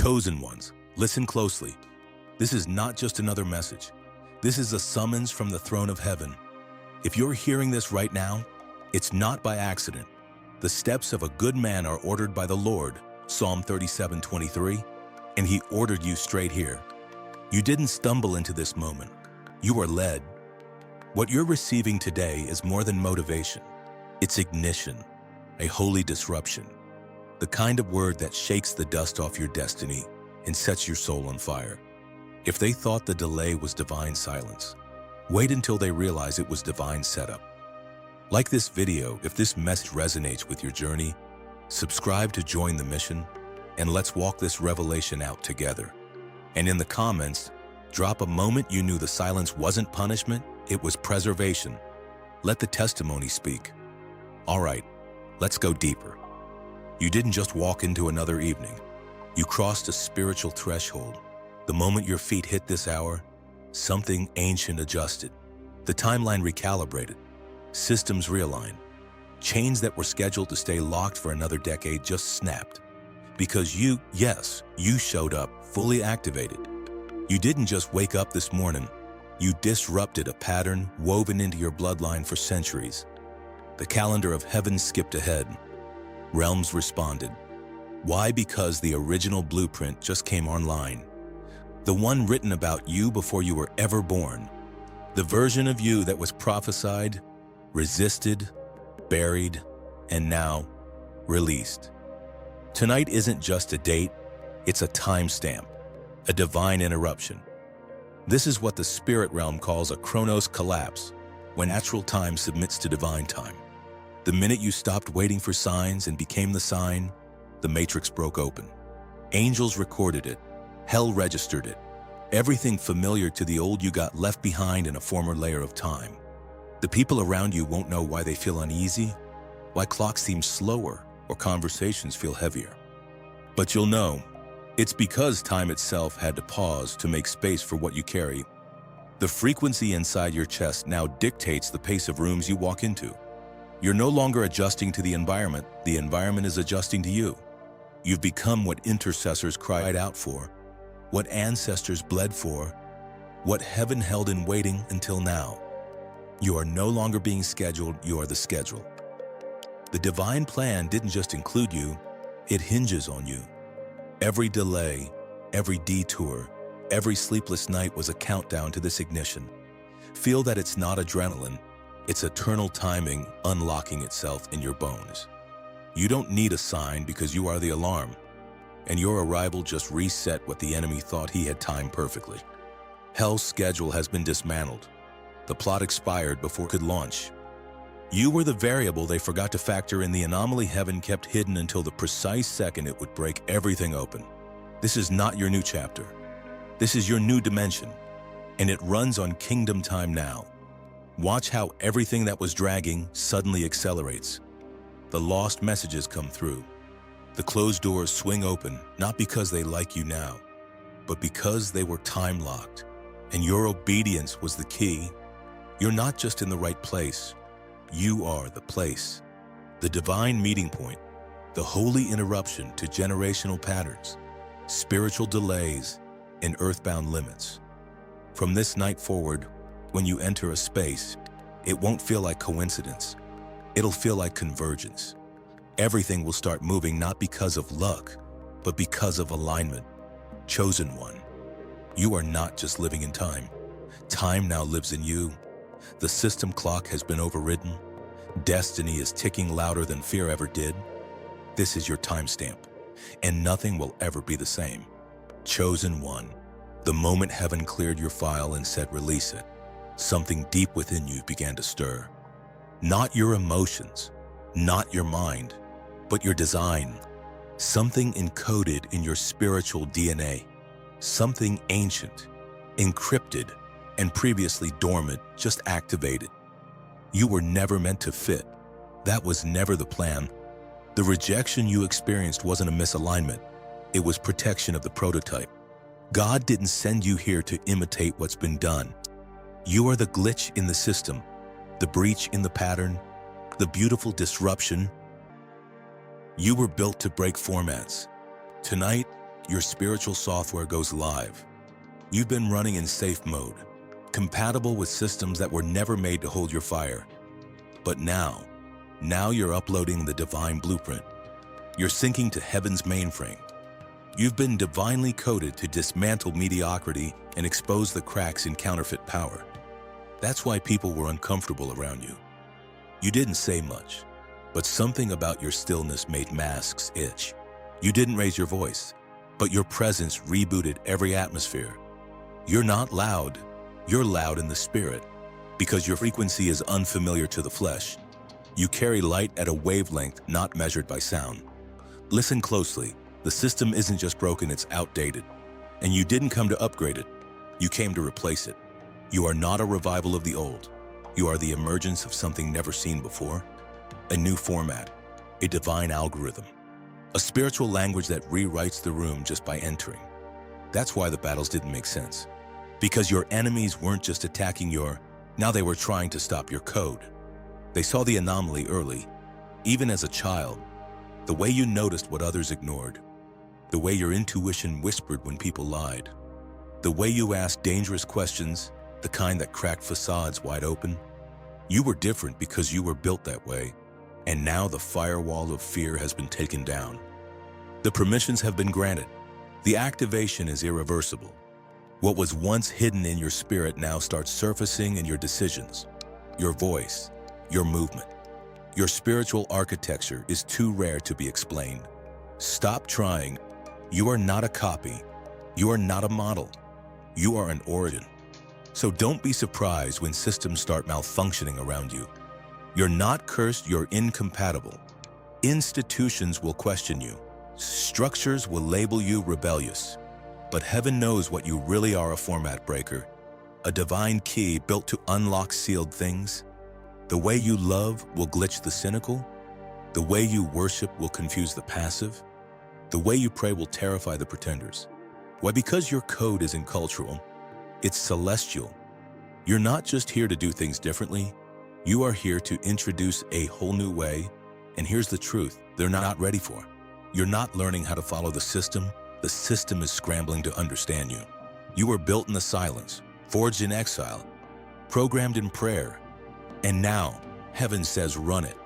Chosen ones, listen closely. This is not just another message. This is a summons from the throne of heaven. If you're hearing this right now, it's not by accident. The steps of a good man are ordered by the Lord, Psalm 37:23, and he ordered you straight here. You didn't stumble into this moment. You were led. What you're receiving today is more than motivation. It's ignition, a holy disruption, the kind of word that shakes the dust off your destiny and sets your soul on fire. If they thought the delay was divine silence, wait until they realize it was divine setup. Like this video, if this message resonates with your journey, subscribe to join the mission, and let's walk this revelation out together. And in the comments, drop a moment you knew the silence wasn't punishment, it was preservation. Let the testimony speak. All right, let's go deeper. You didn't just walk into another evening. You crossed a spiritual threshold. The moment your feet hit this hour, something ancient adjusted. The timeline recalibrated. Systems realigned. Chains that were scheduled to stay locked for another decade just snapped. Because you showed up fully activated. You didn't just wake up this morning. You disrupted a pattern woven into your bloodline for centuries. The calendar of heaven skipped ahead. Realms responded. Why? Because the original blueprint just came online. The one written about you before you were ever born. The version of you that was prophesied, resisted, buried, and now released. Tonight isn't just a date, it's a timestamp, a divine interruption. This is what the spirit realm calls a chronos collapse, when natural time submits to divine time. The minute you stopped waiting for signs and became the sign, the matrix broke open. Angels recorded it. Hell registered it. Everything familiar to the old you got left behind in a former layer of time. The people around you won't know why they feel uneasy, why clocks seem slower, or conversations feel heavier. But you'll know, it's because time itself had to pause to make space for what you carry. The frequency inside your chest now dictates the pace of rooms you walk into. You're no longer adjusting to the environment is adjusting to you. You've become what intercessors cried out for, what ancestors bled for, what heaven held in waiting until now. You are no longer being scheduled, you are the schedule. The divine plan didn't just include you, it hinges on you. Every delay, every detour, every sleepless night was a countdown to this ignition. Feel that it's not adrenaline, it's eternal timing unlocking itself in your bones. You don't need a sign because you are the alarm, and your arrival just reset what the enemy thought he had timed perfectly. Hell's schedule has been dismantled. The plot expired before it could launch. You were the variable they forgot to factor in, the anomaly heaven kept hidden until the precise second it would break everything open. This is not your new chapter. This is your new dimension, and it runs on kingdom time now. Watch how everything that was dragging suddenly accelerates. The lost messages come through. The closed doors swing open, not because they like you now, but because they were time-locked, and your obedience was the key. You're not just in the right place. You are the place, the divine meeting point, the holy interruption to generational patterns, spiritual delays, and earthbound limits. From this night forward, when you enter a space, it won't feel like coincidence. It'll feel like convergence. Everything will start moving not because of luck, but because of alignment. Chosen one. You are not just living in time. Time now lives in you. The system clock has been overridden. Destiny is ticking louder than fear ever did. This is your timestamp, and nothing will ever be the same. Chosen one. The moment heaven cleared your file and said release it, something deep within you began to stir. Not your emotions, not your mind, but your design. Something encoded in your spiritual DNA. Something ancient, encrypted, and previously dormant just activated. You were never meant to fit. That was never the plan. The rejection you experienced wasn't a misalignment. It was protection of the prototype. God didn't send you here to imitate what's been done. You are the glitch in the system, the breach in the pattern, the beautiful disruption. You were built to break formats. Tonight, Your spiritual software goes live. You've been running in safe mode, compatible with systems that were never made to hold your fire. But now you're uploading the divine blueprint. You're syncing to heaven's mainframe. You've been divinely coded to dismantle mediocrity and expose the cracks in counterfeit power. That's why people were uncomfortable around you. You didn't say much, but something about your stillness made masks itch. You didn't raise your voice, but your presence rebooted every atmosphere. You're not loud, you're loud in the spirit, because your frequency is unfamiliar to the flesh. You carry light at a wavelength not measured by sound. Listen closely. The system isn't just broken, it's outdated. And you didn't come to upgrade it. You came to replace it. You are not a revival of the old. You are the emergence of something never seen before. A new format, a divine algorithm, a spiritual language that rewrites the room just by entering. That's why the battles didn't make sense. Because your enemies weren't just attacking now they were trying to stop your code. They saw the anomaly early, even as a child, the way you noticed what others ignored, the way your intuition whispered when people lied, the way you asked dangerous questions, the kind that cracked facades wide open. You were different because you were built that way, and now the firewall of fear has been taken down. The permissions have been granted. The activation is irreversible. What was once hidden in your spirit now starts surfacing in your decisions, your voice, your movement. Your spiritual architecture is too rare to be explained. Stop trying. You are not a copy. You are not a model. You are an origin. So don't be surprised when systems start malfunctioning around you. You're not cursed, you're incompatible. Institutions will question you. Structures will label you rebellious. But heaven knows what you really are: a format breaker, a divine key built to unlock sealed things. The way you love will glitch the cynical. The way you worship will confuse the passive. The way you pray will terrify the pretenders. Why? Because your code isn't cultural, it's celestial. You're not just here to do things differently. You are here to introduce a whole new way. And here's the truth they're not ready for. You're not learning how to follow the system. The system is scrambling to understand you. You were built in the silence, forged in exile, programmed in prayer. And now, heaven says run it.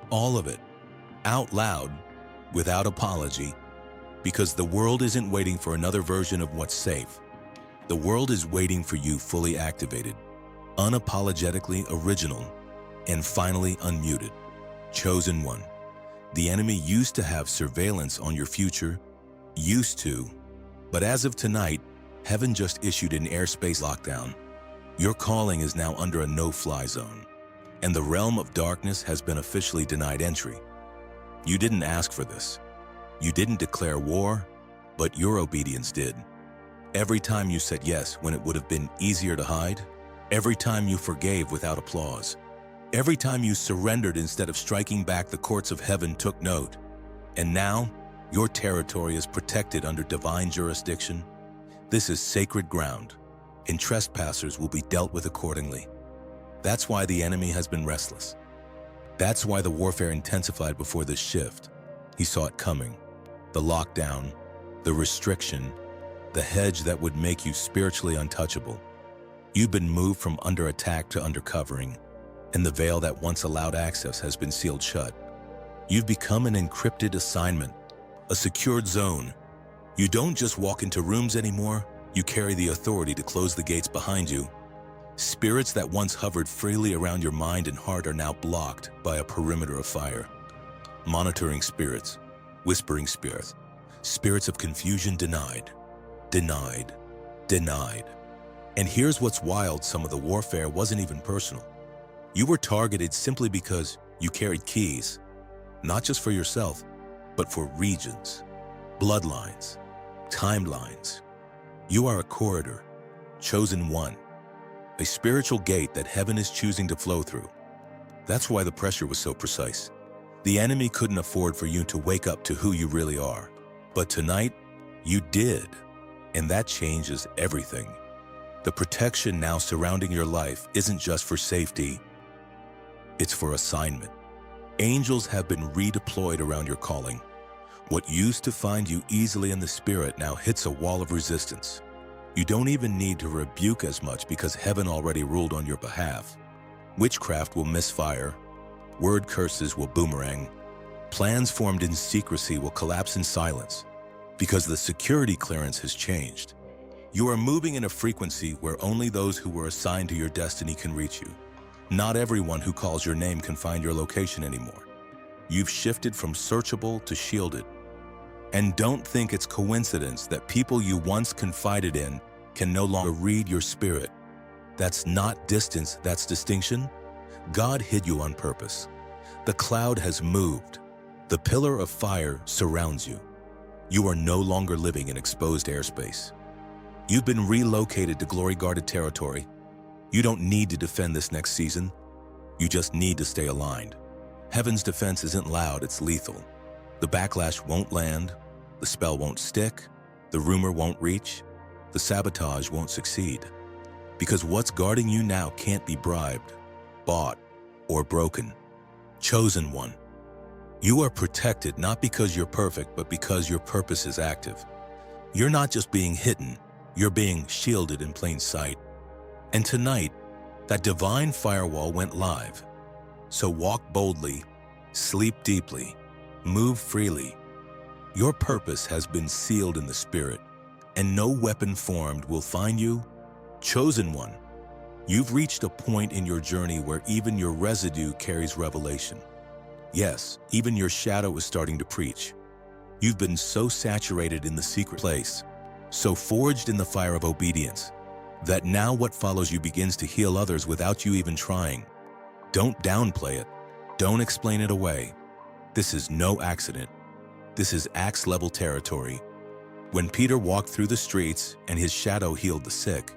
All of it. Out loud, without apology. Because the world isn't waiting for another version of what's safe. The world is waiting for you fully activated, unapologetically original, and finally unmuted. Chosen one. The enemy used to have surveillance on your future, used to, but as of tonight, heaven just issued an airspace lockdown. Your calling is now under a no-fly zone, and the realm of darkness has been officially denied entry. You didn't ask for this. You didn't declare war, but your obedience did. Every time you said yes when it would have been easier to hide, every time you forgave without applause, every time you surrendered instead of striking back, the courts of heaven took note. And now, your territory is protected under divine jurisdiction. This is sacred ground, and trespassers will be dealt with accordingly. That's why the enemy has been restless. That's why the warfare intensified before this shift. He saw it coming. The lockdown, the restriction, the hedge that would make you spiritually untouchable. You've been moved from under attack to under covering, and the veil that once allowed access has been sealed shut. You've become an encrypted assignment, a secured zone. You don't just walk into rooms anymore, you carry the authority to close the gates behind you. Spirits that once hovered freely around your mind and heart are now blocked by a perimeter of fire. Monitoring spirits, whispering spirits, spirits of confusion denied, denied, denied. And here's what's wild: some of the warfare wasn't even personal. You were targeted simply because you carried keys, not just for yourself, but for regions, bloodlines, timelines. You are a corridor, chosen one, a spiritual gate that heaven is choosing to flow through. That's why the pressure was so precise. The enemy couldn't afford for you to wake up to who you really are. But tonight, you did, and that changes everything. The protection now surrounding your life isn't just for safety, it's for assignment. Angels have been redeployed around your calling, What used to find you easily in the spirit now hits a wall of resistance. You don't even need to rebuke as much because heaven already ruled on your behalf. Witchcraft will misfire, word curses will boomerang, plans formed in secrecy will collapse in silence because the security clearance has changed. You are moving in a frequency where only those who were assigned to your destiny can reach you. Not everyone who calls your name can find your location anymore. You've shifted from searchable to shielded. And don't think it's coincidence that people you once confided in can no longer read your spirit. That's not distance, that's distinction. God hid you on purpose. The cloud has moved. The pillar of fire surrounds you. You are no longer living in exposed airspace. You've been relocated to glory-guarded territory. You don't need to defend this next season. You just need to stay aligned. Heaven's defense isn't loud, it's lethal. The backlash won't land, the spell won't stick, the rumor won't reach, the sabotage won't succeed. Because what's guarding you now can't be bribed, bought, or broken. Chosen one. You are protected not because you're perfect, but because your purpose is active. You're not just being hidden, you're being shielded in plain sight. And tonight, that divine firewall went live. So walk boldly, sleep deeply, move freely. Your purpose has been sealed in the spirit, and no weapon formed will find you. Chosen one, you've reached a point in your journey where even your residue carries revelation. Yes, even your shadow is starting to preach. You've been so saturated in the secret place, so forged in the fire of obedience, that now what follows you begins to heal others without you even trying. Don't downplay it. Don't explain it away. This is no accident. This is Acts-level territory. When Peter walked through the streets and his shadow healed the sick,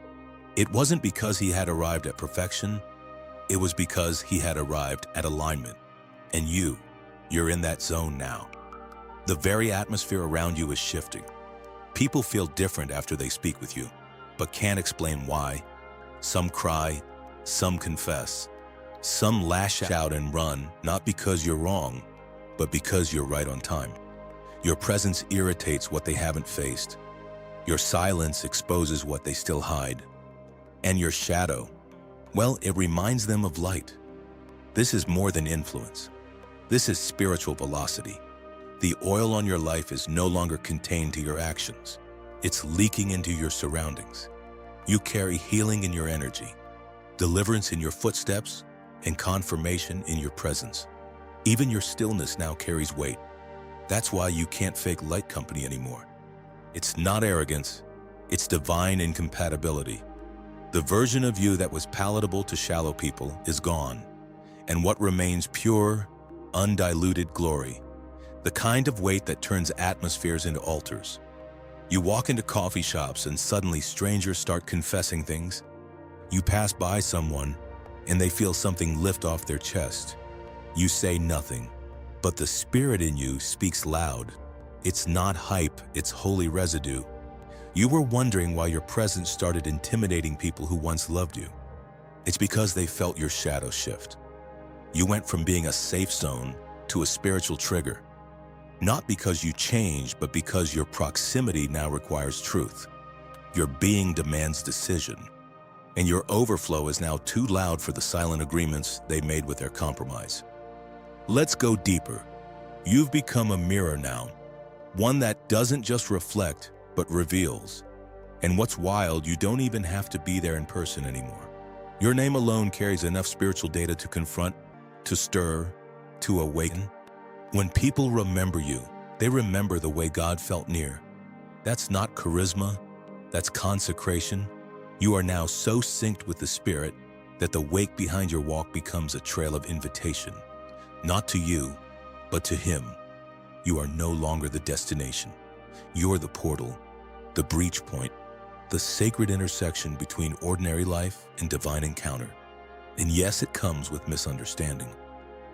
it wasn't because he had arrived at perfection. It was because he had arrived at alignment. And you're in that zone now. The very atmosphere around you is shifting. People feel different after they speak with you, but can't explain why. Some cry, some confess, some lash out and run, not because you're wrong, but because you're right on time. Your presence irritates what they haven't faced. Your silence exposes what they still hide. And your shadow, well, it reminds them of light. This is more than influence. This is spiritual velocity. The oil on your life is no longer contained to your actions. It's leaking into your surroundings. You carry healing in your energy, deliverance in your footsteps, and confirmation in your presence. Even your stillness now carries weight. That's why you can't fake light company anymore. It's not arrogance, it's divine incompatibility. The version of you that was palatable to shallow people is gone, and what remains pure, undiluted glory, the kind of weight that turns atmospheres into altars. You walk into coffee shops and suddenly strangers start confessing things. You pass by someone and they feel something lift off their chest. You say nothing, but the spirit in you speaks loud. It's not hype, it's holy residue. You were wondering why your presence started intimidating people who once loved you. It's because they felt your shadow shift. You went from being a safe zone to a spiritual trigger. Not because you changed, but because your proximity now requires truth. Your being demands decision. And your overflow is now too loud for the silent agreements they made with their compromise. Let's go deeper. You've become a mirror now. One that doesn't just reflect, but reveals. And what's wild, you don't even have to be there in person anymore. Your name alone carries enough spiritual data to confront, to stir, to awaken. When people remember you, they remember the way God felt near. That's not charisma, that's consecration. You are now so synced with the Spirit that the wake behind your walk becomes a trail of invitation. Not to you, but to Him. You are no longer the destination. You're the portal, the breach point, the sacred intersection between ordinary life and divine encounter. And yes, it comes with misunderstanding.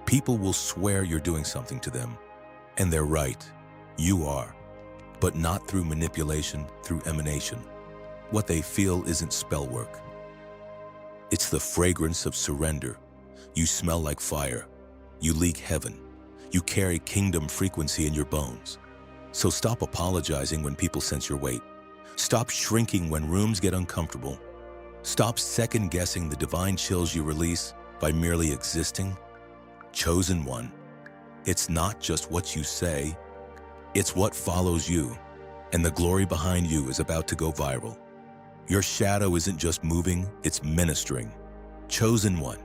People will swear you're doing something to them, and they're right. You are, but not through manipulation, through emanation. What they feel isn't spell work. It's the fragrance of surrender. You smell like fire. You leak heaven. You carry kingdom frequency in your bones. So stop apologizing when people sense your weight. Stop shrinking when rooms get uncomfortable. Stop second-guessing the divine chills you release by merely existing. Chosen one, it's not just what you say, it's what follows you, and the glory behind you is about to go viral. Your shadow isn't just moving, it's ministering. Chosen one,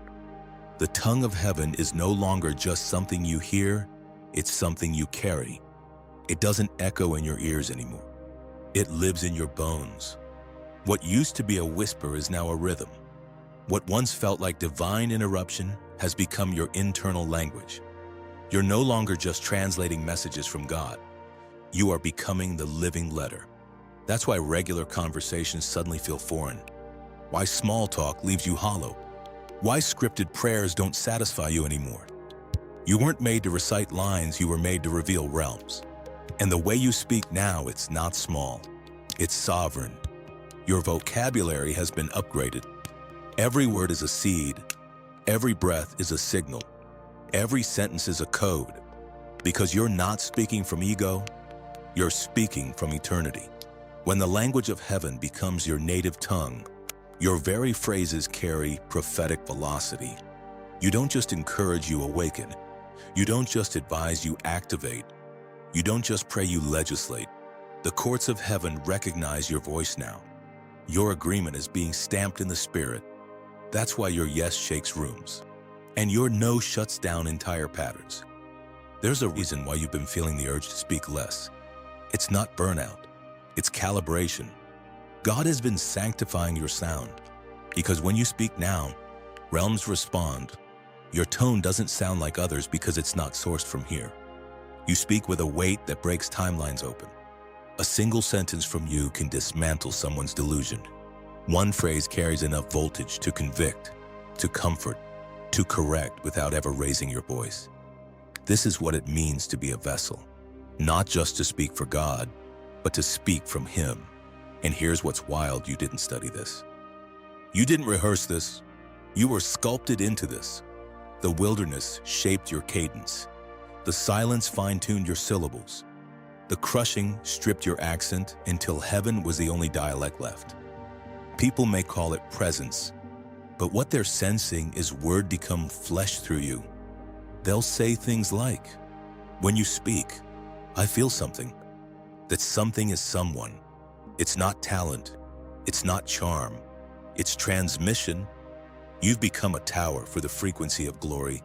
the tongue of heaven is no longer just something you hear, it's something you carry. It doesn't echo in your ears anymore. It lives in your bones. What used to be a whisper is now a rhythm. What once felt like divine interruption has become your internal language. You're no longer just translating messages from God. You are becoming the living letter. That's why regular conversations suddenly feel foreign. Why small talk leaves you hollow. Why scripted prayers don't satisfy you anymore. You weren't made to recite lines, you were made to reveal realms. And the way you speak now, it's not small. It's sovereign. Your vocabulary has been upgraded. Every word is a seed. Every breath is a signal. Every sentence is a code. Because you're not speaking from ego, you're speaking from eternity. When the language of heaven becomes your native tongue, your very phrases carry prophetic velocity. You don't just encourage, you awaken. You don't just advise, you activate. You don't just pray, you legislate. The courts of heaven recognize your voice now. Your agreement is being stamped in the spirit. That's why your yes shakes rooms, and your no shuts down entire patterns. There's a reason why you've been feeling the urge to speak less. It's not burnout, it's calibration. God has been sanctifying your sound, because when you speak now, realms respond. Your tone doesn't sound like others because it's not sourced from here. You speak with a weight that breaks timelines open. A single sentence from you can dismantle someone's delusion. One phrase carries enough voltage to convict, to comfort, to correct without ever raising your voice. This is what it means to be a vessel. Not just to speak for God, but to speak from Him. And here's what's wild, you didn't study this. You didn't rehearse this. You were sculpted into this. The wilderness shaped your cadence. The silence fine-tuned your syllables. The crushing stripped your accent until heaven was the only dialect left. People may call it presence, but what they're sensing is word become flesh through you. They'll say things like, when you speak, I feel something. That something is someone. It's not talent. It's not charm. It's transmission. You've become a tower for the frequency of glory.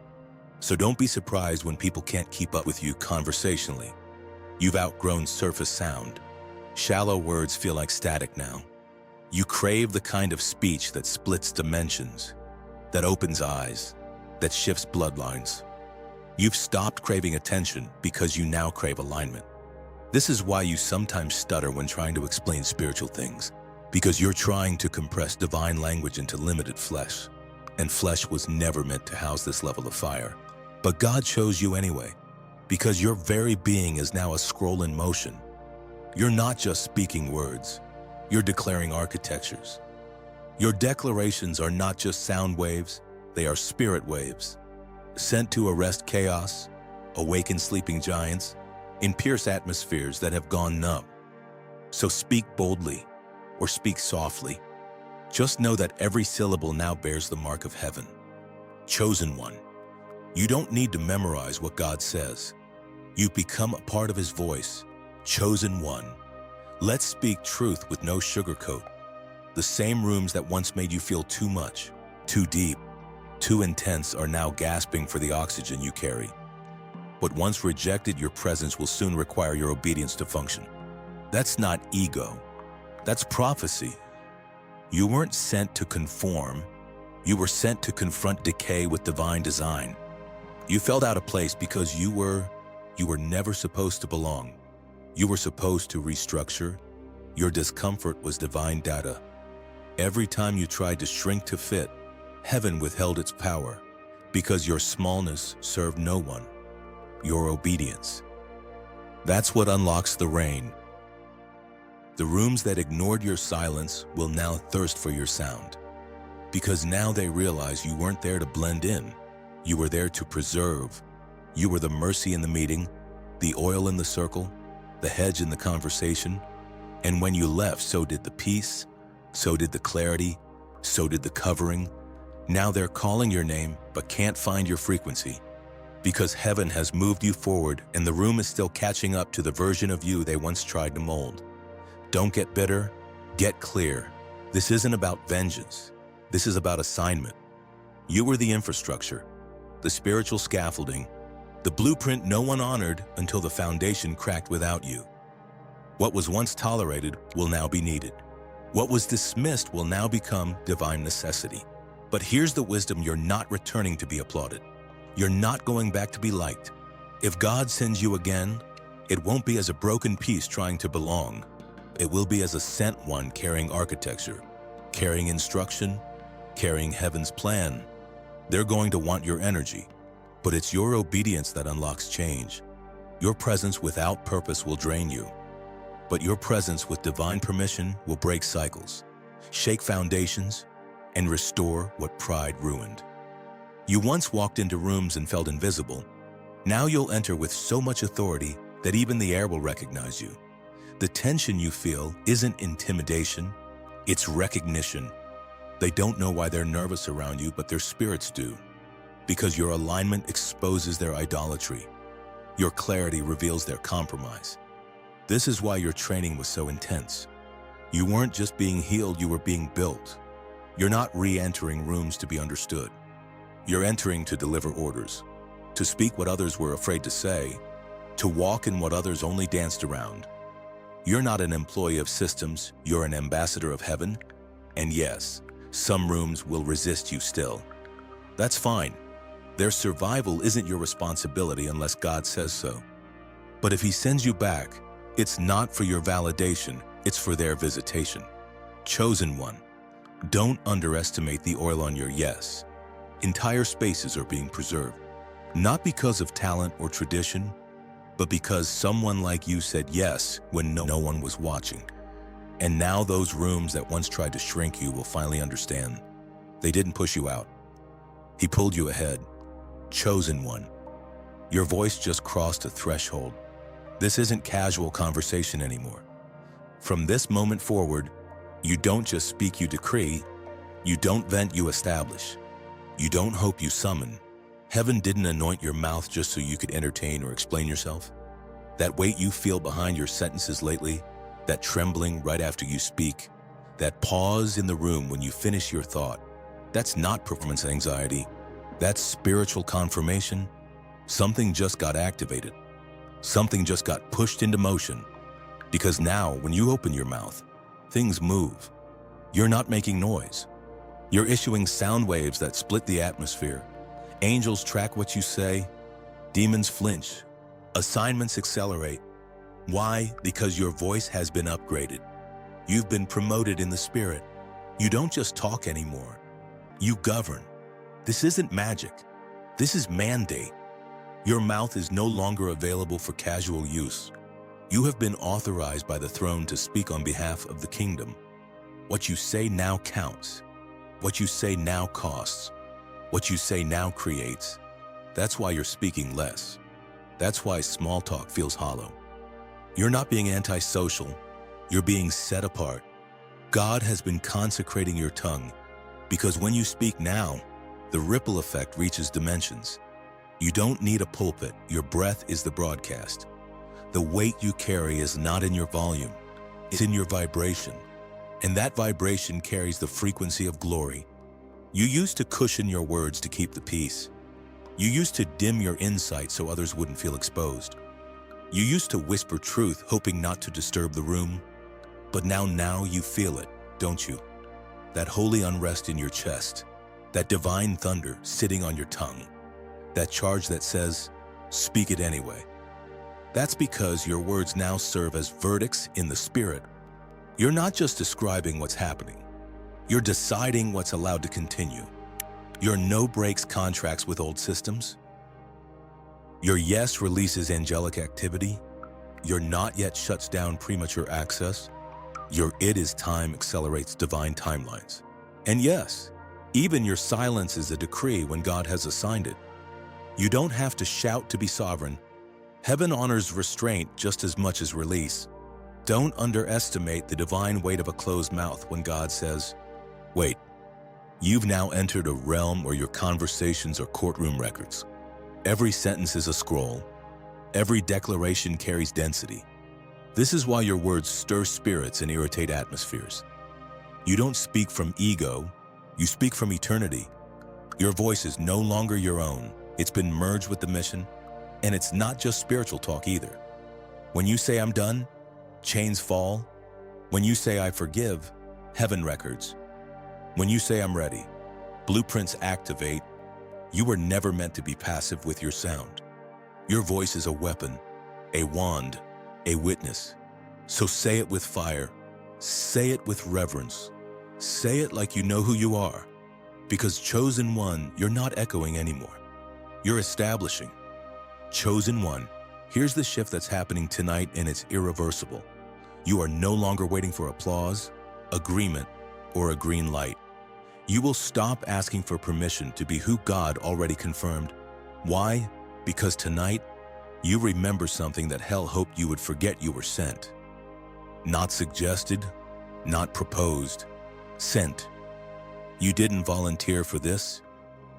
So don't be surprised when people can't keep up with you conversationally. You've outgrown surface sound. Shallow words feel like static now. You crave the kind of speech that splits dimensions, that opens eyes, that shifts bloodlines. You've stopped craving attention because you now crave alignment. This is why you sometimes stutter when trying to explain spiritual things, because you're trying to compress divine language into limited flesh. And flesh was never meant to house this level of fire. But God chose you anyway, because your very being is now a scroll in motion. You're not just speaking words, you're declaring architectures. Your declarations are not just sound waves, they are spirit waves, sent to arrest chaos, awaken sleeping giants, and pierce atmospheres that have gone numb. So speak boldly, or speak softly. Just know that every syllable now bears the mark of heaven. Chosen one. You don't need to memorize what God says. You've become a part of His voice. Chosen one. Let's speak truth with no sugarcoat. The same rooms that once made you feel too much, too deep, too intense are now gasping for the oxygen you carry. What once rejected your presence will soon require your obedience to function. That's not ego. That's prophecy. You weren't sent to conform. You were sent to confront decay with divine design. You felt out of place because you were never supposed to belong. You were supposed to restructure. Your discomfort was divine data. Every time you tried to shrink to fit, heaven withheld its power because your smallness served no one. Your obedience. That's what unlocks the rain. The rooms that ignored your silence will now thirst for your sound, because now they realize you weren't there to blend in. You were there to preserve. You were the mercy in the meeting, the oil in the circle, the hedge in the conversation. And when you left, so did the peace, so did the clarity, so did the covering. Now they're calling your name but can't find your frequency because heaven has moved you forward and the room is still catching up to the version of you they once tried to mold. Don't get bitter, get clear. This isn't about vengeance. This is about assignment. You were the infrastructure, the spiritual scaffolding, the blueprint no one honored until the foundation cracked without you. What was once tolerated will now be needed. What was dismissed will now become divine necessity. But here's the wisdom: you're not returning to be applauded. You're not going back to be liked. If God sends you again, it won't be as a broken piece trying to belong. It will be as a sent one carrying architecture, carrying instruction, carrying heaven's plan. They're going to want your energy, but it's your obedience that unlocks change. Your presence without purpose will drain you, but your presence with divine permission will break cycles, shake foundations, and restore what pride ruined. You once walked into rooms and felt invisible. Now you'll enter with so much authority that even the air will recognize you. The tension you feel isn't intimidation, it's recognition. They don't know why they're nervous around you, but their spirits do. Because your alignment exposes their idolatry. Your clarity reveals their compromise. This is why your training was so intense. You weren't just being healed, you were being built. You're not re-entering rooms to be understood. You're entering to deliver orders, to speak what others were afraid to say, to walk in what others only danced around. You're not an employee of systems, you're an ambassador of heaven. And yes, some rooms will resist you still. That's fine. Their survival isn't your responsibility unless God says so. But if He sends you back, it's not for your validation, it's for their visitation. Chosen one. Don't underestimate the oil on your yes. Entire spaces are being preserved, not because of talent or tradition, but because someone like you said yes when no one was watching. And now those rooms that once tried to shrink you will finally understand. They didn't push you out. He pulled you ahead. Chosen one. Your voice just crossed a threshold. This isn't casual conversation anymore. From this moment forward, you don't just speak, you decree. You don't vent, you establish. You don't hope, you summon. Heaven didn't anoint your mouth just so you could entertain or explain yourself. That weight you feel behind your sentences lately, that trembling right after you speak, that pause in the room when you finish your thought, that's not performance anxiety. That's spiritual confirmation. Something just got activated. Something just got pushed into motion. Because now, when you open your mouth, things move. You're not making noise. You're issuing sound waves that split the atmosphere. Angels track what you say. Demons flinch. Assignments accelerate. Why? Because your voice has been upgraded. You've been promoted in the spirit. You don't just talk anymore. You govern. This isn't magic. This is mandate. Your mouth is no longer available for casual use. You have been authorized by the throne to speak on behalf of the kingdom. What you say now counts. What you say now costs. What you say now creates. That's why you're speaking less. That's why small talk feels hollow. You're not being antisocial. You're being set apart. God has been consecrating your tongue because when you speak now, the ripple effect reaches dimensions. You don't need a pulpit. Your breath is the broadcast. The weight you carry is not in your volume. It's in your vibration. And that vibration carries the frequency of glory. You used to cushion your words to keep the peace. You used to dim your insight so others wouldn't feel exposed. You used to whisper truth, hoping not to disturb the room. But now you feel it, don't you? That holy unrest in your chest. That divine thunder sitting on your tongue. That charge that says, speak it anyway. That's because your words now serve as verdicts in the spirit. You're not just describing what's happening. You're deciding what's allowed to continue. Your no-breaks contracts with old systems. Your yes releases angelic activity. Your not yet shuts down premature access. Your it is time accelerates divine timelines. And yes, even your silence is a decree when God has assigned it. You don't have to shout to be sovereign. Heaven honors restraint just as much as release. Don't underestimate the divine weight of a closed mouth when God says, "Wait." You've now entered a realm where your conversations are courtroom records. Every sentence is a scroll. Every declaration carries density. This is why your words stir spirits and irritate atmospheres. You don't speak from ego, you speak from eternity. Your voice is no longer your own. It's been merged with the mission, and it's not just spiritual talk either. When you say, "I'm done," chains fall. When you say, "I forgive," heaven records. When you say, "I'm ready," blueprints activate. You were never meant to be passive with your sound. Your voice is a weapon, a wand, a witness. So say it with fire. Say it with reverence. Say it like you know who you are. Because chosen one, you're not echoing anymore. You're establishing. Chosen one, here's the shift that's happening tonight, and it's irreversible. You are no longer waiting for applause, agreement, or a green light. You will stop asking for permission to be who God already confirmed. Why? Because tonight, you remember something that hell hoped you would forget you were sent. Not suggested, not proposed, sent. You didn't volunteer for this.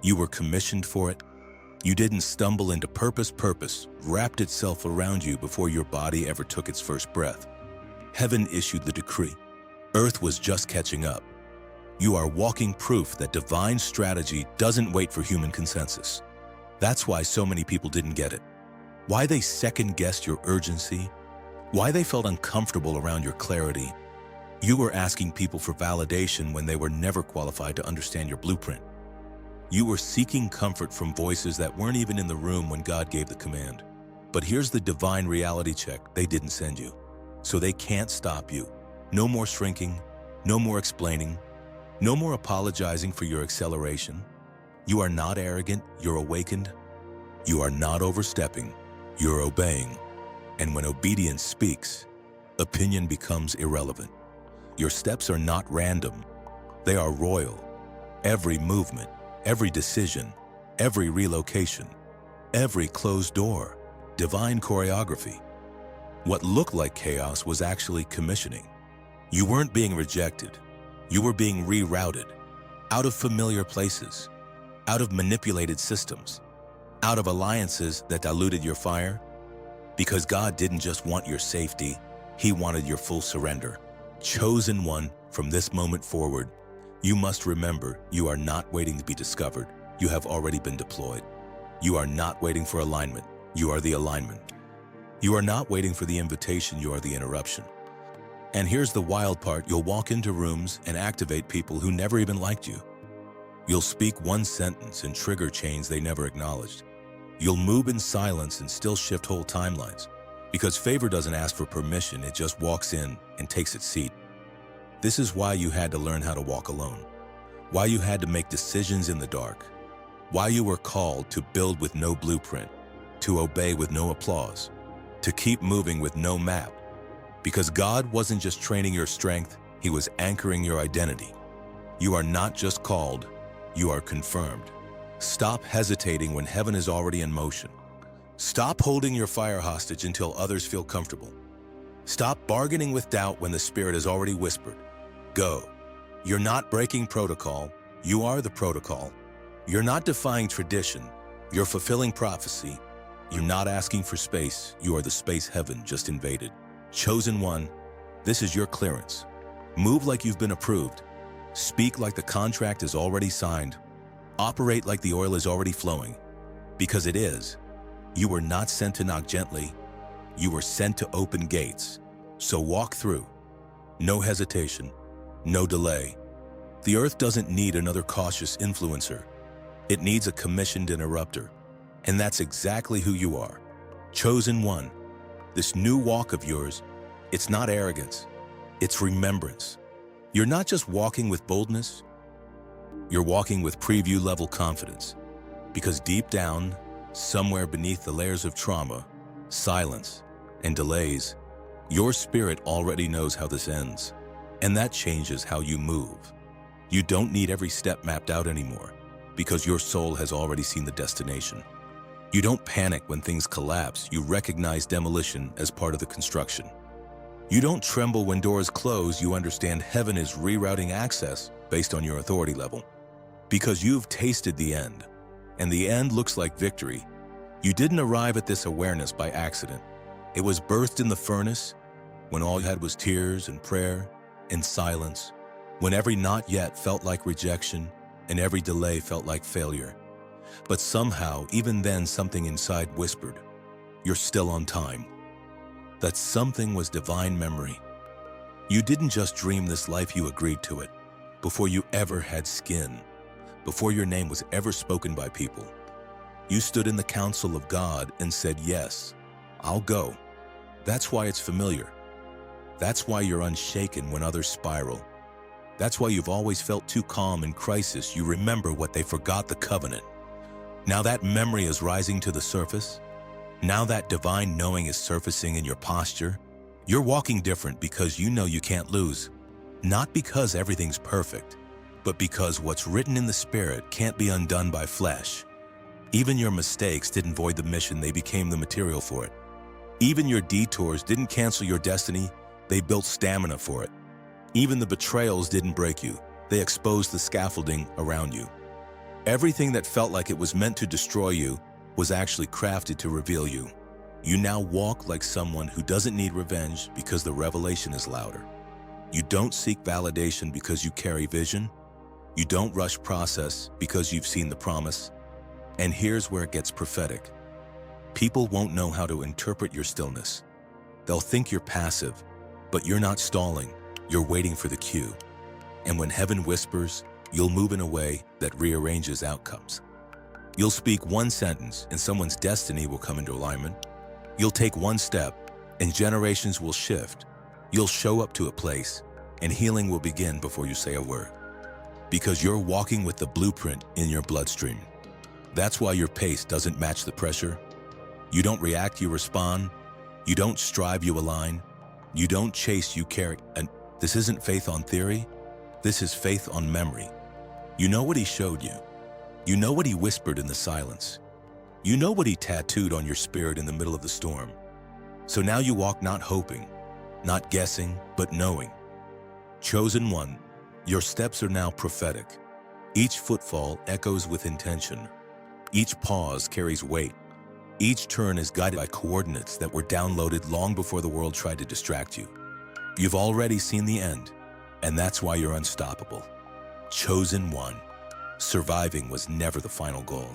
You were commissioned for it. You didn't stumble into purpose. Purpose wrapped itself around you before your body ever took its first breath. Heaven issued the decree. Earth was just catching up. You are walking proof that divine strategy doesn't wait for human consensus. That's why so many people didn't get it. Why they second-guessed your urgency. Why they felt uncomfortable around your clarity. You were asking people for validation when they were never qualified to understand your blueprint. You were seeking comfort from voices that weren't even in the room when God gave the command. But here's the divine reality check: they didn't send you. So they can't stop you. No more shrinking, no more explaining, no more apologizing for your acceleration. You are not arrogant, you're awakened. You are not overstepping, you're obeying. And when obedience speaks, opinion becomes irrelevant. Your steps are not random, they are royal. Every movement, every decision, every relocation, every closed door, divine choreography. What looked like chaos was actually commissioning. You weren't being rejected. You were being rerouted, out of familiar places, out of manipulated systems, out of alliances that diluted your fire. Because God didn't just want your safety, He wanted your full surrender. Chosen one, from this moment forward, you must remember you are not waiting to be discovered. You have already been deployed. You are not waiting for alignment. You are the alignment. You are not waiting for the invitation. You are the interruption. And here's the wild part: you'll walk into rooms and activate people who never even liked you. You'll speak one sentence and trigger chains they never acknowledged. You'll move in silence and still shift whole timelines. Because favor doesn't ask for permission, it just walks in and takes its seat. This is why you had to learn how to walk alone. Why you had to make decisions in the dark. Why you were called to build with no blueprint, to obey with no applause, to keep moving with no map. Because God wasn't just training your strength, He was anchoring your identity. You are not just called, you are confirmed. Stop hesitating when heaven is already in motion. Stop holding your fire hostage until others feel comfortable. Stop bargaining with doubt when the Spirit has already whispered. Go. You're not breaking protocol, you are the protocol. You're not defying tradition, you're fulfilling prophecy. You're not asking for space, you are the space heaven just invaded. Chosen one, this is your clearance. Move like you've been approved. Speak like the contract is already signed. Operate like the oil is already flowing. Because it is. You were not sent to knock gently. You were sent to open gates. So walk through. No hesitation. No delay. The earth doesn't need another cautious influencer. It needs a commissioned interrupter. And that's exactly who you are. Chosen one. This new walk of yours, it's not arrogance. It's remembrance. You're not just walking with boldness. You're walking with preview-level confidence. Because deep down, somewhere beneath the layers of trauma, silence, and delays, your spirit already knows how this ends. And that changes how you move. You don't need every step mapped out anymore, because your soul has already seen the destination. You don't panic when things collapse. You recognize demolition as part of the construction. You don't tremble when doors close. You understand heaven is rerouting access based on your authority level. Because you've tasted the end, and the end looks like victory. You didn't arrive at this awareness by accident. It was birthed in the furnace, when all you had was tears and prayer and silence, when every not yet felt like rejection and every delay felt like failure. But somehow, even then, something inside whispered, "You're still on time." That something was divine memory. You didn't just dream this life, you agreed to it, before you ever had skin, before your name was ever spoken by people. You stood in the counsel of God and said, "Yes, I'll go." That's why it's familiar. That's why you're unshaken when others spiral. That's why you've always felt too calm in crisis. You remember what they forgot, the covenant. Now that memory is rising to the surface. Now that divine knowing is surfacing in your posture. You're walking different because you know you can't lose. Not because everything's perfect, but because what's written in the Spirit can't be undone by flesh. Even your mistakes didn't void the mission, they became the material for it. Even your detours didn't cancel your destiny, they built stamina for it. Even the betrayals didn't break you, they exposed the scaffolding around you. Everything that felt like it was meant to destroy you was actually crafted to reveal you. You now walk like someone who doesn't need revenge because the revelation is louder. You don't seek validation because you carry vision. You don't rush process because you've seen the promise. And here's where it gets prophetic. People won't know how to interpret your stillness. They'll think you're passive, but you're not stalling. You're waiting for the cue. And when heaven whispers, you'll move in a way that rearranges outcomes. You'll speak one sentence and someone's destiny will come into alignment. You'll take one step and generations will shift. You'll show up to a place and healing will begin before you say a word. Because you're walking with the blueprint in your bloodstream. That's why your pace doesn't match the pressure. You don't react, you respond. You don't strive, you align. You don't chase, you carry. And this isn't faith on theory. This is faith on memory. You know what he showed you. You know what he whispered in the silence. You know what he tattooed on your spirit in the middle of the storm. So now you walk not hoping, not guessing, but knowing. Chosen one, your steps are now prophetic. Each footfall echoes with intention. Each pause carries weight. Each turn is guided by coordinates that were downloaded long before the world tried to distract you. You've already seen the end, and that's why you're unstoppable. Chosen one. Surviving was never the final goal.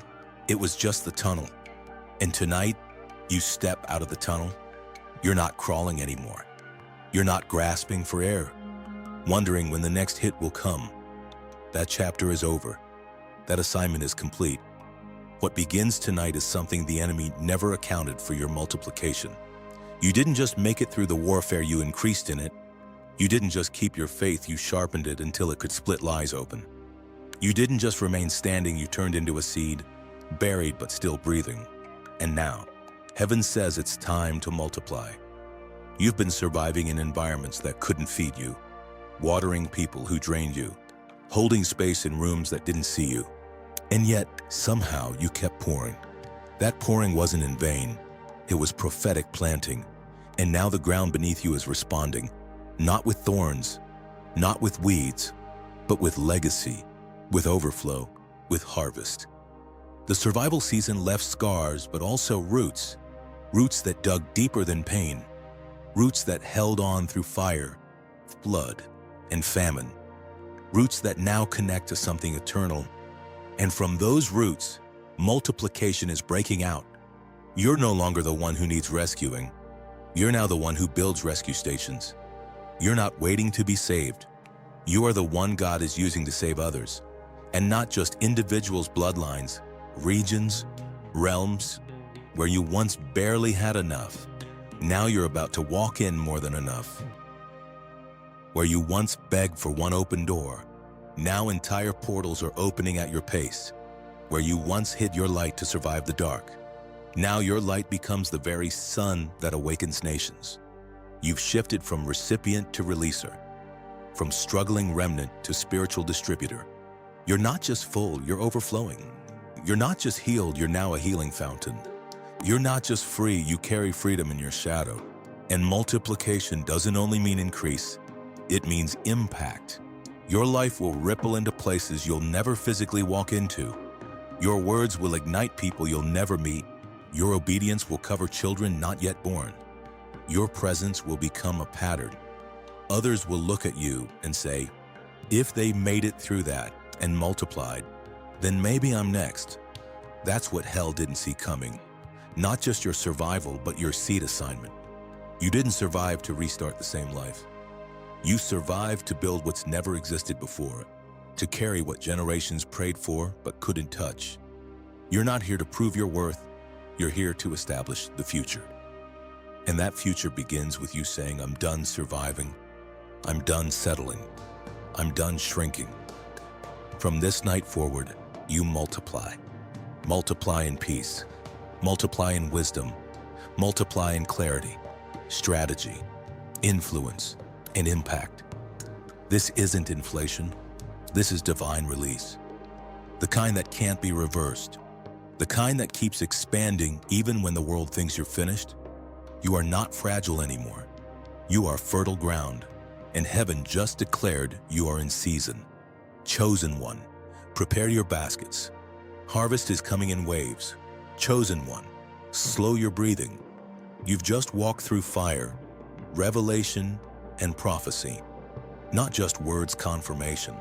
It was just the tunnel. And tonight, you step out of the tunnel. You're not crawling anymore. You're not grasping for air, wondering when the next hit will come. That chapter is over. That assignment is complete. What begins tonight is something the enemy never accounted for: your multiplication. You didn't just make it through the warfare, you increased in it. You didn't just keep your faith, you sharpened it until it could split lies open. You didn't just remain standing, you turned into a seed, buried but still breathing. And now, heaven says it's time to multiply. You've been surviving in environments that couldn't feed you, watering people who drained you, holding space in rooms that didn't see you. And yet, somehow, you kept pouring. That pouring wasn't in vain. It was prophetic planting. And now the ground beneath you is responding, not with thorns, not with weeds, but with legacy, with overflow, with harvest. The survival season left scars, but also roots. Roots that dug deeper than pain. Roots that held on through fire, blood, and famine. Roots that now connect to something eternal. And from those roots, multiplication is breaking out. You're no longer the one who needs rescuing. You're now the one who builds rescue stations. You're not waiting to be saved. You are the one God is using to save others. And not just individuals' bloodlines, regions, realms, where you once barely had enough. Now you're about to walk in more than enough. Where you once begged for one open door, now entire portals are opening at your pace. Where you once hid your light to survive the dark, now your light becomes the very sun that awakens nations. You've shifted from recipient to releaser, from struggling remnant to spiritual distributor. You're not just full, you're overflowing. You're not just healed, you're now a healing fountain. You're not just free, you carry freedom in your shadow. And multiplication doesn't only mean increase, it means impact. Your life will ripple into places you'll never physically walk into. Your words will ignite people you'll never meet. Your obedience will cover children not yet born. Your presence will become a pattern. Others will look at you and say, if they made it through that and multiplied, then maybe I'm next. That's what hell didn't see coming. Not just your survival, but your seed assignment. You didn't survive to restart the same life. You survived to build what's never existed before, to carry what generations prayed for but couldn't touch. You're not here to prove your worth, you're here to establish the future. And that future begins with you saying, I'm done surviving, I'm done settling, I'm done shrinking. From this night forward, you multiply. Multiply in peace, multiply in wisdom, multiply in clarity, strategy, influence, and impact. This isn't inflation. This is divine release. The kind that can't be reversed. The kind that keeps expanding even when the world thinks you're finished. You are not fragile anymore. You are fertile ground, and heaven just declared you are in season. Chosen one, prepare your baskets. Harvest is coming in waves. Chosen one, slow your breathing. You've just walked through fire, revelation, and prophecy. Not just words confirmation.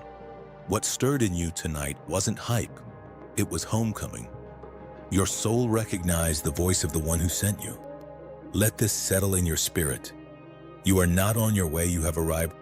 What stirred in you tonight wasn't hype, it was homecoming. Your soul recognized the voice of the one who sent you. Let this settle in your spirit. You are not on your way, you have arrived.